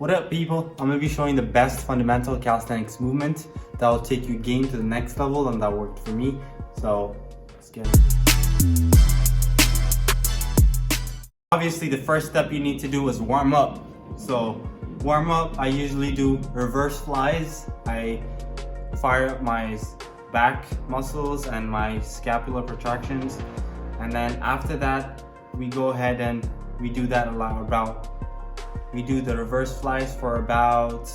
What up, people? I'm gonna be showing the best fundamental calisthenics movement that will take your game to the next level, and that worked for me. So let's get it. Obviously, the first step you need to do is warm up. So warm up, I usually do reverse flies. I fire up my back muscles and my scapular protractions, and then after that we go ahead and we do that we do the reverse flies for about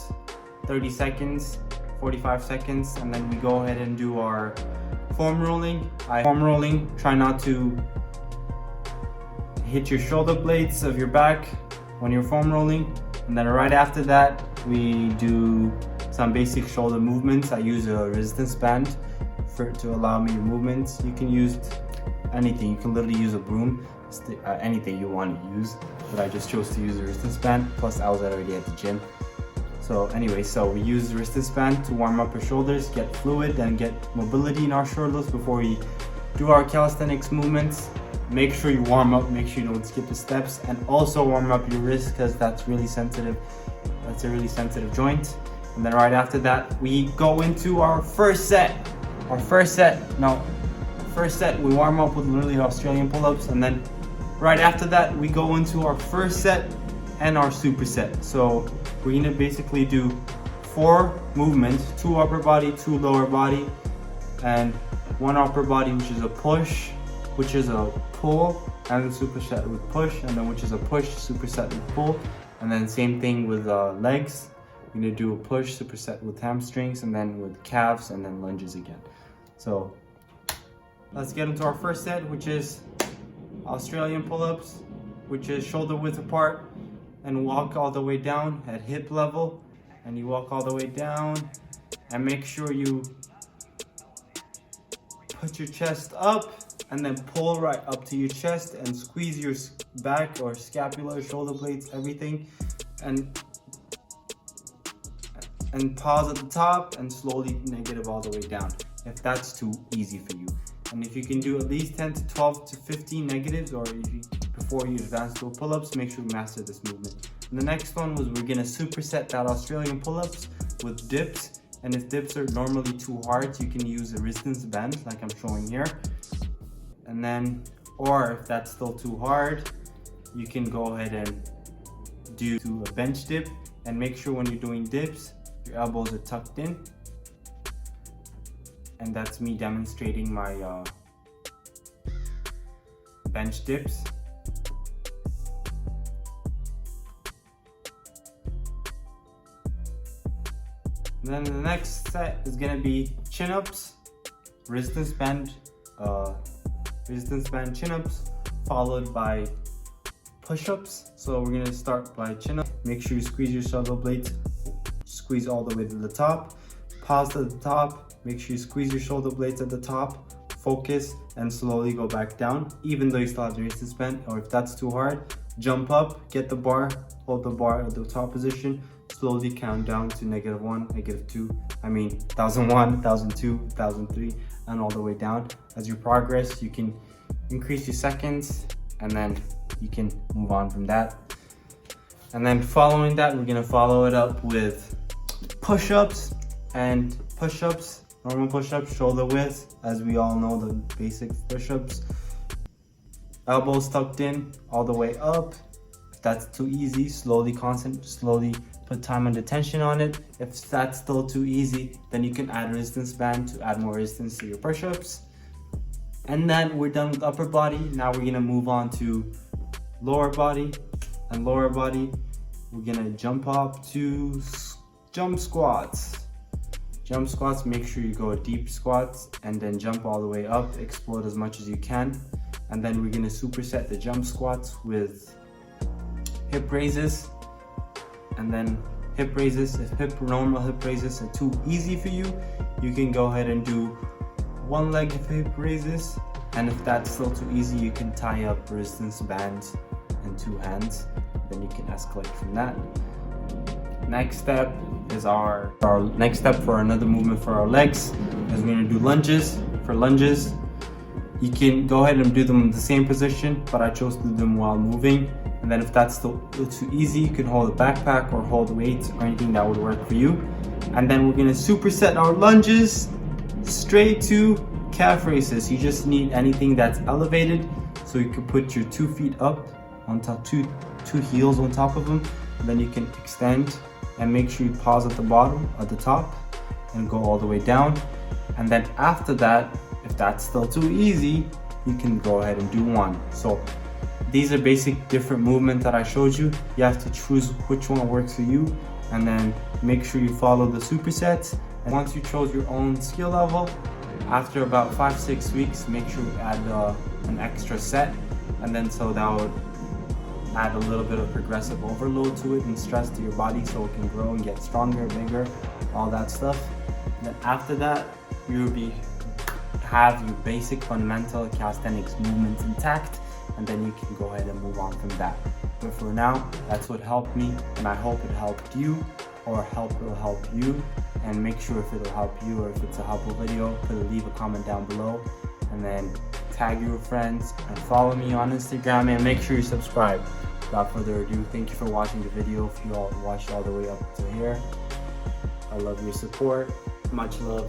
30 seconds, 45 seconds, and then we go ahead and do our foam rolling. Try not to hit your shoulder blades of your back when you're foam rolling. And then right after that, we do some basic shoulder movements. I use a resistance band to allow me movements. You can use anything. You can literally use a broom, anything you want to use. But I just chose to use a resistance band. Plus, I was already at the gym. So anyway, so we use the resistance band to warm up our shoulders, get fluid, and get mobility in our shoulders before we do our calisthenics movements. Make sure you warm up, make sure you don't skip the steps, and also warm up your wrist because that's really sensitive. That's a really sensitive joint. And then right after that, we go into our first set. First set, we warm up with literally Australian pull-ups, and then right after that, we go into our first set and our superset. So we're gonna basically do 4 movements, 2 upper body, 2 lower body, and 1 upper body, which is a push, which is a pull, and then superset with push, and then which is a push, superset with pull, and then same thing with legs. We're gonna do a push, superset with hamstrings, and then with calves, and then lunges again. So let's get into our first set, which is Australian pull-ups, which is shoulder width apart and walk all the way down at hip level, and you walk all the way down, and make sure you put your chest up and then pull right up to your chest and squeeze your back or scapula, shoulder blades, everything, and pause at the top and slowly negative all the way down if that's too easy for you. And if you can do at least 10 to 12 to 15 negatives, or before you advance to pull-ups, make sure you master this movement. And the next one was we're gonna superset that Australian pull-ups with dips. And if dips are normally too hard, you can use a resistance band like I'm showing here. And then, or if that's still too hard, you can go ahead and do a bench dip. And make sure when you're doing dips, your elbows are tucked in. And that's me demonstrating my bench dips. And then the next set is gonna be chin-ups, resistance band chin-ups, followed by push-ups. So we're gonna start by chin-up. Make sure you squeeze your shoulder blades, squeeze all the way to the top. Pause at the top. Make sure you squeeze your shoulder blades at the top, focus, and slowly go back down, even though you still have the resistance band. Or if that's too hard, jump up, get the bar, hold the bar at the top position, slowly count down to -1, -2, 1001, 1002, 1003, and all the way down. As you progress, you can increase your seconds, and then you can move on from that. And then following that, we're gonna follow it up with push-ups, and push-ups, normal push-ups, shoulder width, as we all know the basic push-ups. Elbows tucked in, all the way up. If that's too easy, slowly put time and attention on it. If that's still too easy, then you can add a resistance band to add more resistance to your push-ups. And then we're done with upper body. Now we're gonna move on to lower body. And lower body, we're gonna jump up to jump squats. Jump squats, make sure you go deep squats and then jump all the way up, explode as much as you can. And then we're gonna superset the jump squats with hip raises. And then hip raises, if normal hip raises are too easy for you, you can go ahead and do 1 leg of hip raises. And if that's still too easy, you can tie up resistance bands in 2 hands. Then you can escalate from that. Next step is our next step for another movement for our legs is we're gonna do lunges. For lunges, you can go ahead and do them in the same position, but I chose to do them while moving. And then if that's still too easy, you can hold a backpack or hold weights or anything that would work for you. And then we're gonna superset our lunges straight to calf raises. You just need anything that's elevated, so you can put your 2 feet up on top, two heels on top of them. And then you can extend and make sure you pause at the bottom, at the top, and go all the way down. And then after that, if that's still too easy, you can go ahead and do 1. So these are basic different movements that I showed you. You have to choose which one works for you, and then make sure you follow the supersets. And once you chose your own skill level, after about 5-6 weeks, make sure you add an extra set, and then so that would add a little bit of progressive overload to it and stress to your body so it can grow and get stronger, bigger, all that stuff. And then after that, you'll have your basic fundamental calisthenics movements intact, and then you can go ahead and move on from that. But for now, that's what helped me, and I hope it helped you, or it'll help you. And make sure if it'll help you, or if it's a helpful video, leave a comment down below, and then tag your friends and follow me on Instagram, and make sure you subscribe. Without further ado, thank you for watching the video. If you all watched all the way up to here, I love your support. Much love.